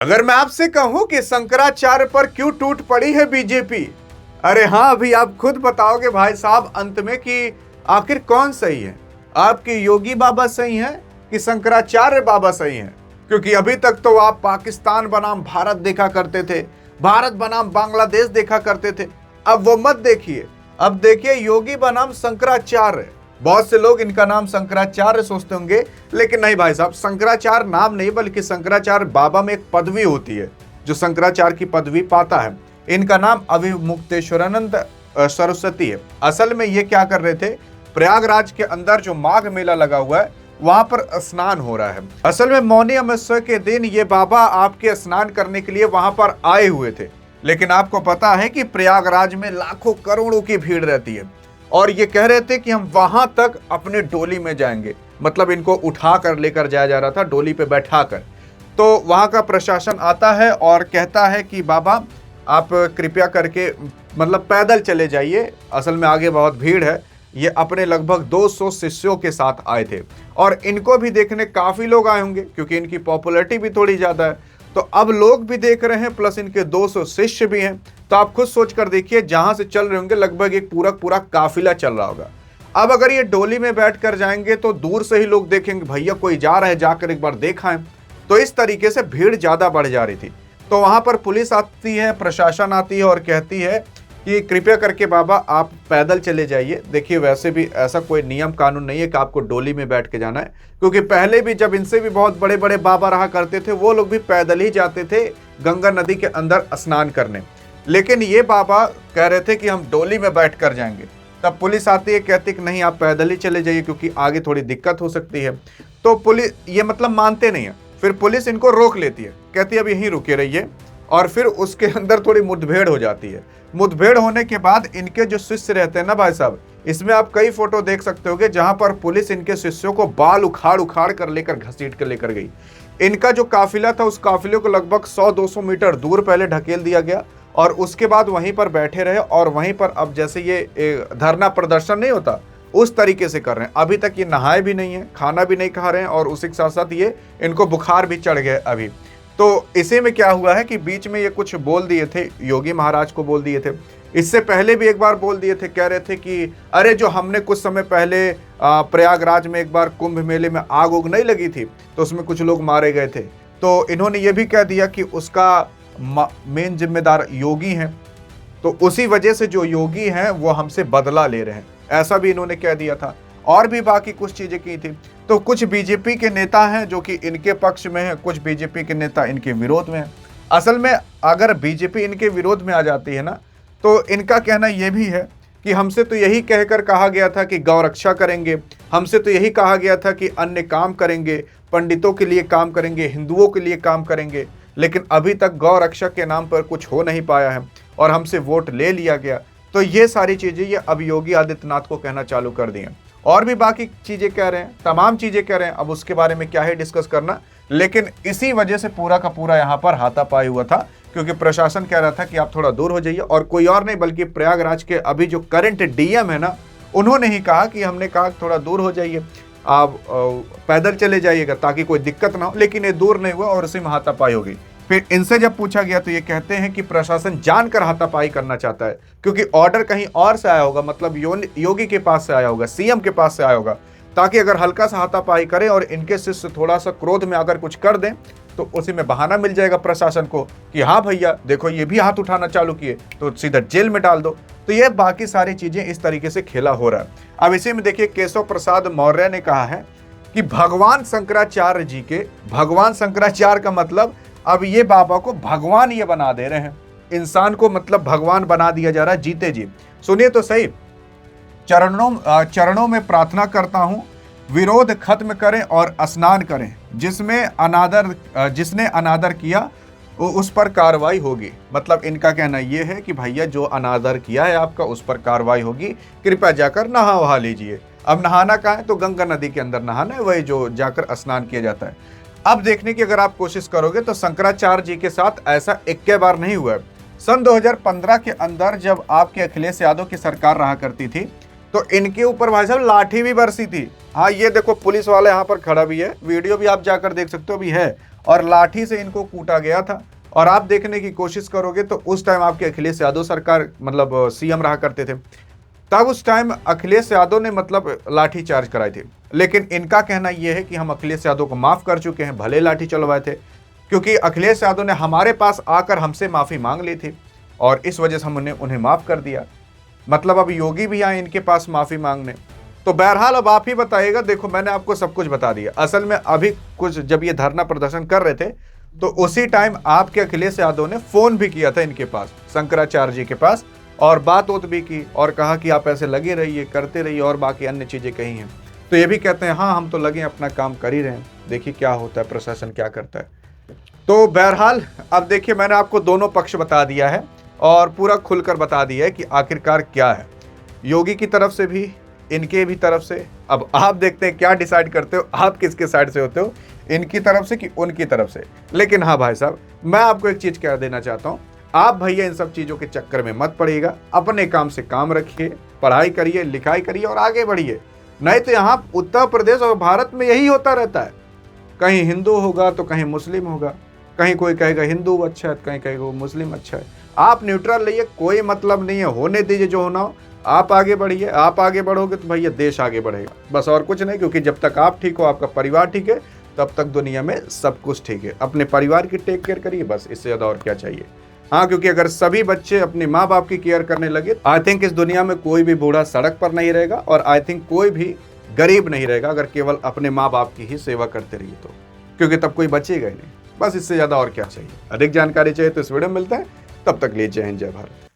अगर मैं आपसे कहूं कि शंकराचार्य पर क्यों टूट पड़ी है बीजेपी, अरे हाँ, अभी आप खुद बताओगे भाई साहब अंत में कि आखिर कौन सही है, आपके योगी बाबा सही हैं कि शंकराचार्य बाबा सही हैं? क्योंकि अभी तक तो आप पाकिस्तान बनाम भारत देखा करते थे, भारत बनाम बांग्लादेश देखा करते थे। अब वो मत देखिए, अब देखिए योगी बनाम शंकराचार्य। बहुत से लोग इनका नाम शंकराचार्य सोचते होंगे, लेकिन नहीं भाई साहब, शंकराचार्य नाम नहीं बल्कि शंकराचार्य बाबा में एक पदवी होती है जो शंकराचार्य की पदवी पाता है। इनका नाम अभिमुक्तेश्वरानंद सरस्वती है। असल में ये क्या कर रहे थे, प्रयागराज के अंदर जो माघ मेला लगा हुआ है वहां पर स्नान हो रहा है। असल में मौनी अमावस्या के दिन ये बाबा आपके स्नान करने के लिए वहां पर आए हुए थे, लेकिन आपको पता है कि प्रयागराज में लाखों करोड़ों की भीड़ रहती है और ये कह रहे थे कि हम वहां तक अपने डोली में जाएंगे, मतलब इनको उठा कर लेकर जाया जा रहा था, डोली पे बैठा कर। तो वहां का प्रशासन आता है और कहता है कि बाबा आप कृपया करके मतलब पैदल चले जाइए, असल में आगे बहुत भीड़ है। ये अपने लगभग 200 शिष्यों के साथ आए थे और इनको भी देखने काफी लोग आए होंगे क्योंकि इनकी पॉपुलैरिटी भी थोड़ी ज्यादा है। तो अब लोग भी देख रहे हैं प्लस इनके 200 शिष्य भी हैं। तो आप खुद सोच कर देखिए, जहां से चल रहे होंगे लगभग एक पूरा पूरा काफिला चल रहा होगा। अब अगर ये डोली में बैठ कर जाएंगे तो दूर से ही लोग देखेंगे भैया कोई जा रहा है, जाकर एक बार देखा है। तो इस तरीके से भीड़ ज्यादा बढ़ जा रही थी। तो वहां पर पुलिस आती है, प्रशासन आती है और कहती है कि कृपया करके बाबा आप पैदल चले जाइए। देखिए वैसे भी ऐसा कोई नियम कानून नहीं है कि आपको डोली में बैठ के जाना है, क्योंकि पहले भी जब इनसे भी बहुत बड़े बड़े बाबा रहा करते थे वो लोग भी पैदल ही जाते थे गंगा नदी के अंदर स्नान करने। लेकिन ये बाबा कह रहे थे कि हम डोली में बैठ कर जाएंगे। तब पुलिस आती है, कहती कि नहीं आप पैदल ही चले जाइए क्योंकि आगे थोड़ी दिक्कत हो सकती है। तो पुलिस ये मतलब मानते नहीं है, फिर पुलिस इनको रोक लेती है, कहती है अब यहीं रुके रहिए। और फिर उसके अंदर थोड़ी मुठभेड़ हो जाती है। मुठभेड़ होने के बाद इनके जो शिष्य रहते हैं ना भाई साहब, इसमें आप कई फोटो देख सकते होगे जहां पर पुलिस इनके शिष्यों को बाल उखाड़ उखाड़ कर लेकर घसीट कर लेकर गई। इनका जो काफिला था उस काफिले को लगभग 100-200 मीटर दूर पहले ढकेल दिया गया और उसके बाद वहीं पर बैठे रहे और वहीं पर अब जैसे ये धरना प्रदर्शन नहीं होता उस तरीके से कर रहे हैं। अभी तक ये नहाए भी नहीं है, खाना भी नहीं खा रहे हैं और उसी के साथ साथ ये इनको बुखार भी चढ़ गया अभी। तो इसी में क्या हुआ है कि बीच में ये कुछ बोल दिए थे, योगी महाराज को बोल दिए थे। इससे पहले भी एक बार बोल दिए थे, कह रहे थे कि अरे जो हमने कुछ समय पहले प्रयागराज में एक बार कुंभ मेले में आग उग नहीं लगी थी तो उसमें कुछ लोग मारे गए थे। तो इन्होंने ये भी कह दिया कि उसका मेन जिम्मेदार योगी हैं, तो उसी वजह से जो योगी हैं वो हमसे बदला ले रहे हैं, ऐसा भी इन्होंने कह दिया था। और भी बाकी कुछ चीजें की थी। तो कुछ बीजेपी के नेता हैं जो कि इनके पक्ष में हैं, कुछ बीजेपी के नेता इनके विरोध में हैं। असल में अगर बीजेपी इनके विरोध में आ जाती है ना, तो इनका कहना यह भी है कि हमसे तो यही कहकर कहा गया था कि गौ रक्षा करेंगे, हमसे तो यही कहा गया था कि अन्य काम करेंगे, पंडितों के लिए काम करेंगे, हिंदुओं के लिए काम करेंगे, लेकिन अभी तक गौ रक्षा के नाम पर कुछ हो नहीं पाया है और हमसे वोट ले लिया गया। तो ये सारी चीजें ये अब योगी आदित्यनाथ को कहना चालू कर दी हैं। और भी बाकी चीजें कह रहे हैं, तमाम चीजें कह रहे हैं, अब उसके बारे में क्या है डिस्कस करना। लेकिन इसी वजह से पूरा का पूरा यहाँ पर हाथापाई हुआ था, क्योंकि प्रशासन कह रहा था कि आप थोड़ा दूर हो जाइए। और कोई और नहीं बल्कि प्रयागराज के अभी जो करंट डीएम है ना, उन्होंने ही कहा कि हमने कहा थोड़ा दूर हो जाइए, आप पैदल चले जाइएगा ताकि कोई दिक्कत ना हो। लेकिन ये दूर नहीं हुआ और उसी में हाथापाई हो गई। फिर इनसे जब पूछा गया तो ये कहते हैं कि प्रशासन जानकर हाथापाई करना चाहता है, क्योंकि ऑर्डर कहीं और से आया होगा, मतलब योगी के पास से आया होगा, सीएम के पास से आया होगा, ताकि अगर हल्का सा हाथापाई करें और इनके शिष्य थोड़ा सा क्रोध में अगर कुछ कर दें तो उसी में बहाना मिल जाएगा प्रशासन को कि हाँ भैया देखो ये भी हाथ उठाना चालू किए तो सीधा जेल में डाल दो। तो ये बाकी सारी चीजें इस तरीके से खेला हो रहा है। अब इसी में देखिए केशव प्रसाद मौर्य ने कहा है कि भगवान शंकराचार्य जी के, भगवान शंकराचार्य का मतलब अब ये बाबा को भगवान ये बना दे रहे हैं, इंसान को मतलब भगवान बना दिया जा रहा है जीते जी। सुनिए तो सही, चरणों में प्रार्थना करता हूं, विरोध खत्म करें और स्नान करें, जिसने अनादर किया उस पर कार्रवाई होगी। मतलब इनका कहना यह है कि भैया जो अनादर किया है आपका उस पर कार्रवाई होगी, कृपया जाकर नहा वहा लीजिए। अब नहाना कहाँ है, तो गंगा नदी के अंदर नहाना है, वही जो जाकर स्नान किया जाता है। अब देखने की अगर आप कोशिश करोगे तो शंकराचार्य जी के साथ ऐसा इक्के बार नहीं हुआ है। सन 2015 के अंदर जब आपके अखिलेश यादव की सरकार रहा करती थी तो इनके ऊपर भाई साहब लाठी भी बरसी थी। हाँ ये देखो पुलिस वाला यहाँ पर खड़ा भी है, वीडियो भी आप जाकर देख सकते हो, भी है, और लाठी से इनको कूटा गया था। और आप देखने की कोशिश करोगे तो उस टाइम आपके अखिलेश यादव सरकार मतलब सीएम रहा करते थे, तब उस टाइम अखिलेश यादव ने मतलब लाठी चार्ज कराई थी। लेकिन इनका कहना यह है कि हम अखिलेश यादव को माफ कर चुके हैं, भले लाठी चलवाए थे, क्योंकि अखिलेश यादव ने हमारे पास आकर हमसे माफी मांग ली थी और इस वजह से हमने उन्हें माफ कर दिया। मतलब अब योगी भी आए इनके पास माफी मांगने। तो बहरहाल अब आप ही बताइएगा। देखो मैंने आपको सब कुछ बता दिया। असल में अभी कुछ जब ये धरना प्रदर्शन कर रहे थे तो उसी टाइम आपके अखिलेश यादव ने फोन भी किया था इनके पास, शंकराचार्य जी के पास, और बात भी की और कहा कि आप ऐसे लगे रहिए, करते रहिए, और बाकी अन्य चीजें कही हैं। तो ये भी कहते हैं हाँ हम तो लगे अपना काम कर ही रहे हैं, देखिए क्या होता है, प्रशासन क्या करता है। तो बहरहाल अब देखिए मैंने आपको दोनों पक्ष बता दिया है और पूरा खुलकर बता दिया है कि आखिरकार क्या है, योगी की तरफ से भी, इनके भी तरफ से। अब आप देखते हैं क्या डिसाइड करते हो, आप किसके साइड से होते हो, इनकी तरफ से कि उनकी तरफ से। लेकिन हाँ भाई साहब, मैं आपको एक चीज कह देना चाहता हूँ, आप भैया इन सब चीजों के चक्कर में मत पड़िएगा, अपने काम से काम रखिए, पढ़ाई करिए, लिखाई करिए और आगे बढ़िए। नहीं तो यहाँ उत्तर प्रदेश और भारत में यही होता रहता है, कहीं हिंदू होगा तो कहीं मुस्लिम होगा, कहीं कोई कहेगा हिंदू अच्छा है, कहीं कहेगा मुस्लिम अच्छा है। आप न्यूट्रल रहिए, कोई मतलब नहीं है, होने दीजिए जो होना हो, आप आगे बढ़िए। आप आगे बढ़ोगे तो भैया देश आगे बढ़ेगा, बस और कुछ नहीं। क्योंकि जब तक आप ठीक हो, आपका परिवार ठीक है, तब तक दुनिया में सब कुछ ठीक है। अपने परिवार की टेक केयर करिए, बस इससे ज़्यादा और क्या चाहिए। हाँ, क्योंकि अगर सभी बच्चे अपने माँ बाप की केयर करने लगे, आई थिंक इस दुनिया में कोई भी बूढ़ा सड़क पर नहीं रहेगा और आई थिंक कोई भी गरीब नहीं रहेगा, अगर केवल अपने माँ बाप की ही सेवा करते रहिए तो, क्योंकि तब कोई बचेगा ही नहीं। बस इससे ज़्यादा और क्या चाहिए। अधिक जानकारी चाहिए तो इस वीडियो में मिलता है, तब तक लिए जय हिंद, जय भारत।